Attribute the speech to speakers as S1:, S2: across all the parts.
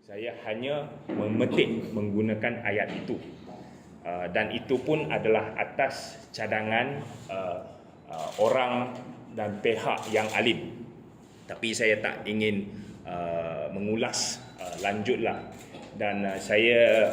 S1: Saya hanya memetik menggunakan ayat itu. Dan itu pun adalah atas cadangan orang dan pihak yang alim. Tapi saya tak ingin mengulas lanjutlah. Dan saya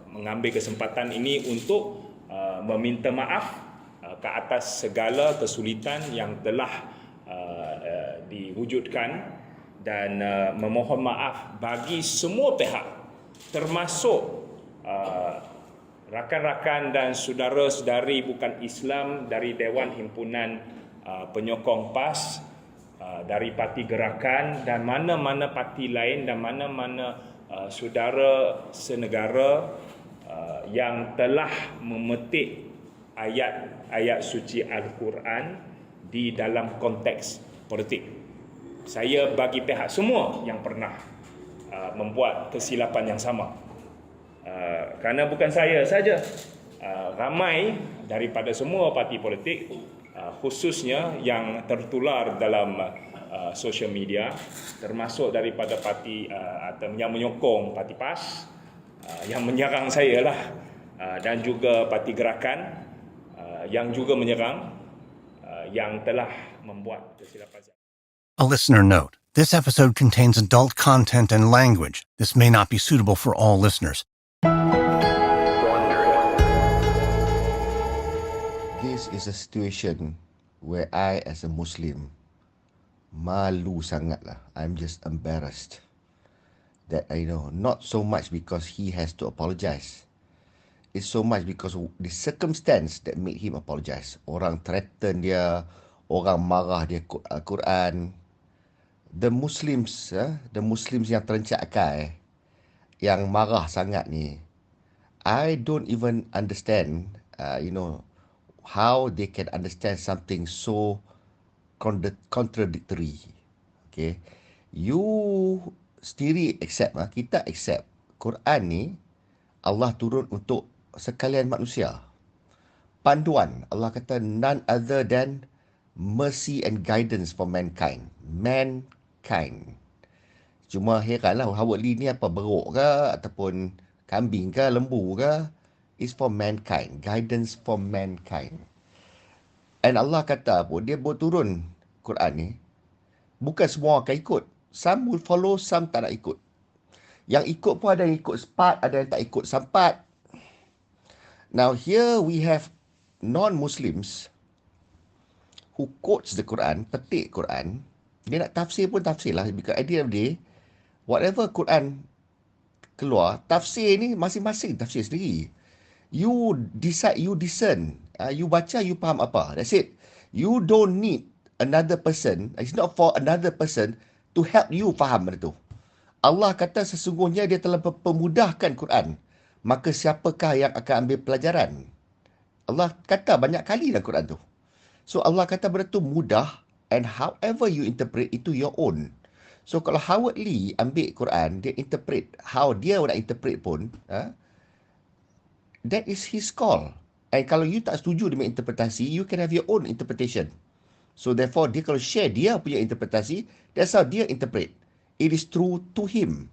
S1: mengambil kesempatan ini untuk meminta maaf ke atas segala kesulitan yang telah diwujudkan dan memohon maaf bagi semua pihak, termasuk rakan-rakan dan saudara-saudari bukan Islam dari Dewan Himpunan Penyokong PAS, dari Parti Gerakan dan mana-mana parti lain dan mana-mana saudara senegara yang telah memetik ayat-ayat suci Al-Quran di dalam konteks politik. Saya bagi pihak semua yang pernah membuat kesilapan yang sama. Kerana bukan saya saja, ramai daripada semua parti politik, khususnya yang tertular dalam social media, termasuk daripada parti atau yang menyokong parti PAS, yang menyerang saya lah, dan juga parti Gerakan yang juga menyerang, yang telah membuat kesilapan.
S2: A listener note: this episode contains adult content and language. This may not be suitable for all listeners.
S3: This is a situation where I, as a Muslim, malu sangatlah. I'm just embarrassed that I know, not so much because he has to apologize. It's so much because of the circumstance that made him apologize. Orang threaten dia, orang marah dia Quran. The Muslims yang terencak akal, yang marah sangat ni, I don't even understand, how they can understand something so contradictory. Okay, you sendiri accept, kita accept Quran ni Allah turun untuk sekalian manusia. Panduan, Allah kata none other than mercy and guidance for mankind. Cuma heranlah Howard Lee ni apa, beruk ke ataupun kambing ke lembu ke? Is for mankind, guidance for mankind. And Allah kata pun dia buat turun Quran ni, bukan semua akan ikut. Some will follow, some tak nak ikut. Yang ikut pun ada yang ikut sepat, ada yang tak ikut sampat. Now here we have non-Muslims who quotes the Quran, petik Quran. Dia nak tafsir pun tafsir lah. Because at the end of the day, whatever Quran keluar, tafsir ni masing-masing tafsir sendiri. You decide, you discern. You baca, you faham apa. That's it. You don't need another person. It's not for another person to help you faham benda tu. Allah kata sesungguhnya dia telah memudahkan Quran. Maka siapakah yang akan ambil pelajaran? Allah kata banyak kali dalam Quran tu. So Allah kata benda tu mudah, and however you interpret itu your own. So kalau Howard Lee ambil Quran, dia interpret how dia nak interpret pun, that is his call. And kalau you tak setuju dengan interpretasi, you can have your own interpretation. So therefore dia kalau share dia punya interpretasi, that's how dia interpret. It is true to him.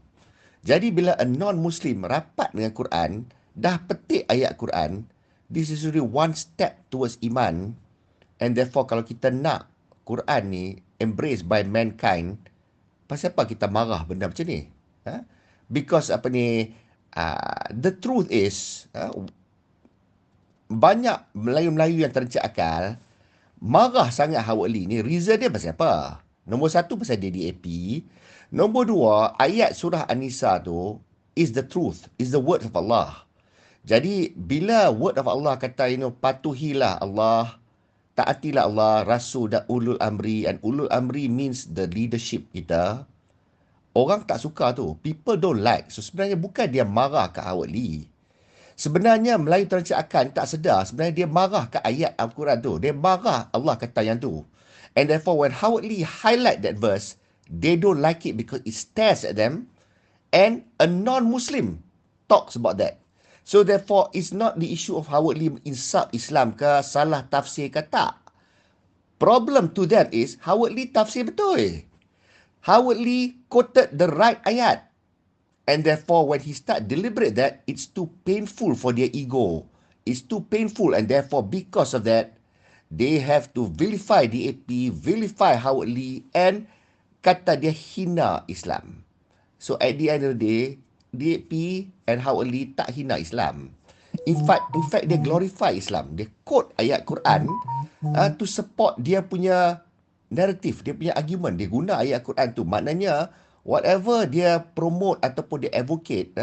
S3: Jadi bila a non-Muslim rapat dengan Quran, dah petik ayat Quran, this is really one step towards iman. And therefore kalau kita nak Quran ni embraced by mankind, pasal apa kita marah benda macam ni? Because the truth is, banyak Melayu-Melayu yang terencak akal marah sangat Howard Lee ni. Reason dia pasal apa? Nombor satu, pasal dia DAP. Nombor dua, ayat surah An-Nisa tu is the truth, is the word of Allah. Jadi bila word of Allah kata, patuhilah Allah, taatilah Allah, Rasul dan ulul amri. And ulul amri means the leadership kita. Orang tak suka tu. People don't like. So sebenarnya bukan dia marah ke Howard Lee. Sebenarnya Melayu terencak akal tak sedar. Sebenarnya dia marah ke ayat Al-Quran tu. Dia marah Allah kata yang tu. And therefore when Howard Lee highlight that verse, they don't like it because it stares at them. And a non-Muslim talks about that. So therefore, it's not the issue of Howard Lee insult Islam ke, salah tafsir ke, tak. Problem to them is, Howard Lee tafsir betul. Howard Lee quoted the right ayat. And therefore, when he start deliberate that, it's too painful for their ego. It's too painful, and therefore, because of that, they have to vilify DAP, vilify Howard Lee, and kata dia hina Islam. So at the end of the day, DAP and Howard Lee tak hina Islam. In fact, dia glorify Islam. Dia quote ayat Quran to support dia punya narrative, dia punya argument. Dia guna ayat Quran tu. Maknanya, whatever dia promote ataupun dia advocate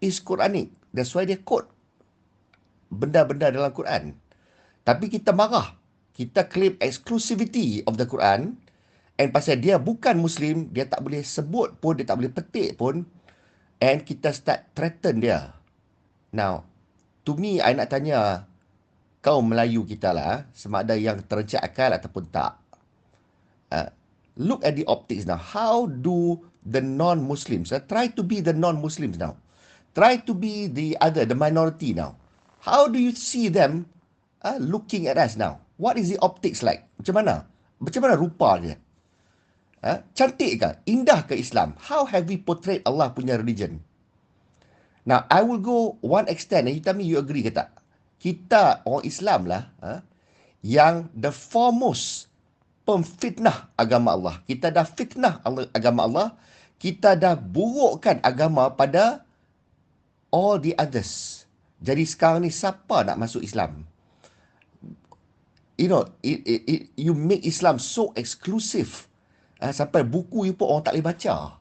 S3: is Quranic. That's why dia quote benda-benda dalam Quran. Tapi kita marah. Kita claim exclusivity of the Quran. And pasal dia bukan Muslim, dia tak boleh sebut pun, dia tak boleh petik pun. And kita start threaten dia. Now, to me, I nak tanya kaum Melayu kita lah, sama ada yang terencak akal ataupun tak. Look at the optics now. How do the non-Muslims, try to be the non-Muslims now. Try to be the minority now. How do you see them looking at us now? What is the optics like? Macam mana? Macam mana rupa dia? Cantik ke? Indah ke Islam? How have we portrayed Allah punya religion? Now, I will go one extent and you tell me you agree ke tak? Kita orang Islam lah yang the foremost pemfitnah agama Allah. Kita dah fitnah agama Allah. Kita dah burukkan agama pada all the others. Jadi sekarang ni siapa nak masuk Islam? You know, you make Islam so exclusive. Sampai buku you pun orang tak boleh baca.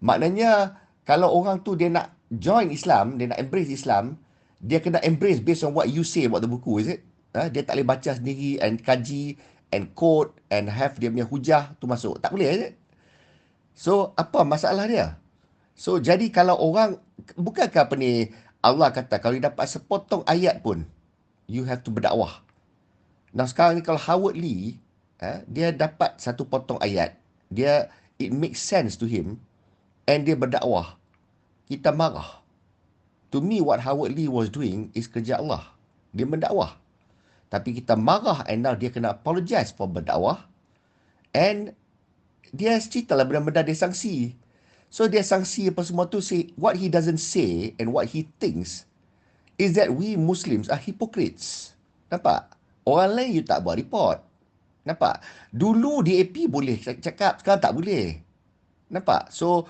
S3: Maknanya, kalau orang tu dia nak join Islam, dia nak embrace Islam, dia kena embrace based on what you say about the buku, is it? Dia tak boleh baca sendiri and kaji and quote and have dia punya hujah tu masuk. Tak boleh, is it? So, apa masalah dia? So, jadi kalau orang, bukankah apa ni, Allah kata, kalau you dapat sepotong ayat pun, you have to berdakwah. Nah, sekarang ni kalau Howard Lee, dia dapat satu potong ayat, it makes sense to him, and dia berdakwah. Kita marah. To me, what Howard Lee was doing is kerja Allah. Dia mendakwah. Tapi kita marah, and now dia kena apologize for berdakwah. And dia cerita lah benda-benda dia sangsi. So dia sangsi apa semua tu, say what he doesn't say and what he thinks is that we Muslims are hypocrites. Nampak? Orang lain you tak buat report. Nampak? Dulu DAP boleh cakap, sekarang tak boleh. Nampak? So,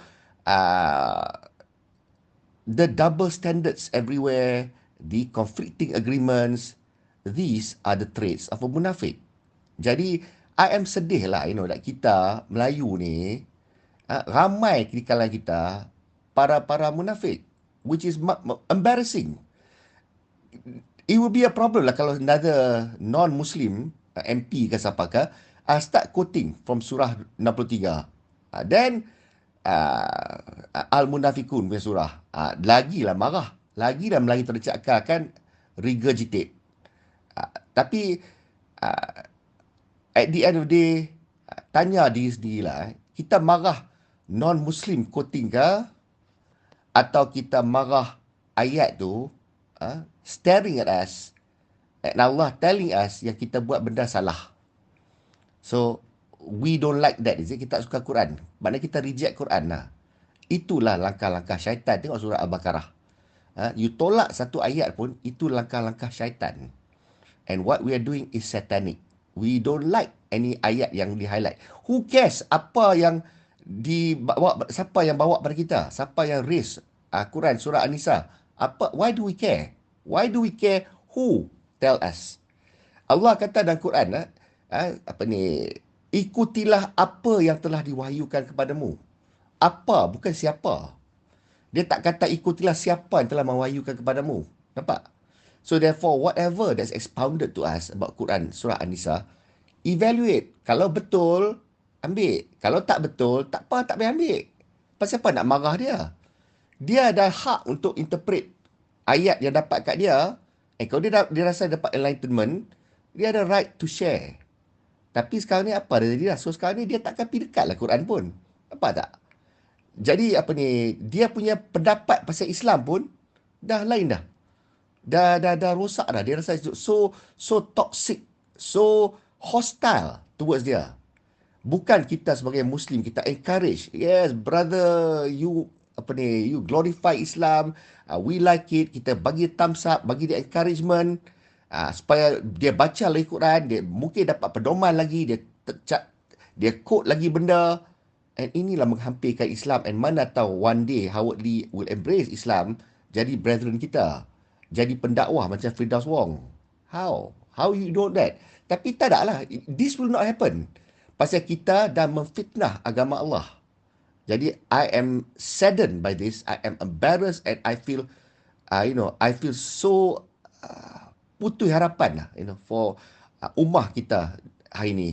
S3: the double standards everywhere, the conflicting agreements, these are the traits of a munafik. Jadi, I am sedih lah, you know, that kita, Melayu ni, ramai di kalangan kita, para munafik, which is embarrassing. It will be a problem lah kalau another non-Muslim, MP ke siapa ke, start quoting from surah 63. Then, Al-Munafikun punya surah. Lagilah marah. Lagilah Melayu terencak akal kan regurgitate. Tapi, at the end of the day, tanya diri sendirilah. Kita marah non-Muslim quoting ke? Atau kita marah ayat tu staring at us, and Allah telling us yang kita buat benda salah. So, we don't like that, is it? Kita suka Quran. Maknanya kita reject Quran lah. Itulah langkah-langkah syaitan. Tengok surah Al-Baqarah. You tolak satu ayat pun, itu langkah-langkah syaitan. And what we are doing is satanic. We don't like any ayat yang di-highlight. Who cares apa yang dibawa, siapa yang bawa pada kita? Siapa yang raise Quran, surah An-Nisa? Why do we care? Why do we care who tell us? Allah kata dalam Quran, ikutilah apa yang telah diwahyukan kepadamu. Apa, bukan siapa. Dia tak kata ikutilah siapa yang telah mewahyukan kepadamu. Nampak? So therefore, whatever that's expounded to us about Quran, surah An-Nisa, evaluate. Kalau betul, ambil. Kalau tak betul, tak apa, tak payah ambil. Pasal apa nak marah dia? Dia ada hak untuk interpret ayat yang dapat kat dia. Kalau dia rasa dapat enlightenment, dia ada right to share. Tapi sekarang ni apa dia jadi? So sekarang ni dia takkan pergi dekat lah Quran pun. Apa tak? Jadi dia punya pendapat pasal Islam pun dah lain dah. Dah rosak dah. Dia rasa so toxic, so hostile towards dia. Bukan kita sebagai Muslim, kita encourage. Yes, brother, you you glorify Islam, we like it, kita bagi thumbs up, bagi dia encouragement, supaya dia baca lagi Quran, dia mungkin dapat pedoman lagi, dia quote lagi benda. And inilah menghampirkan Islam. And mana tahu one day Howard Lee will embrace Islam, jadi brethren kita, jadi pendakwah macam Firdaus Wong. How you know that? Tapi tak ada lah. This will not happen. Pasal kita dah memfitnah agama Allah. Jadi I am saddened by this. I am embarrassed and I feel, I feel so putus harapan lah, for ummah kita hari ni.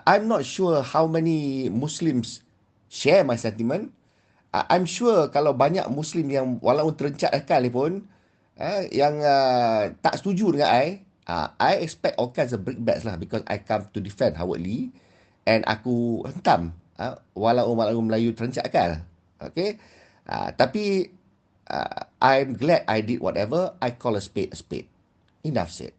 S3: I'm not sure how many Muslims share my sentiment. I'm sure kalau banyak Muslim yang walaupun terencap akal pun, yang tak setuju dengan I expect all kinds of brickbats lah, because I come to defend Howard Lee and aku hentam walaupun Melayu terencap akal. Okay? Tapi I'm glad I did whatever. I call a spade a spade. Enough said.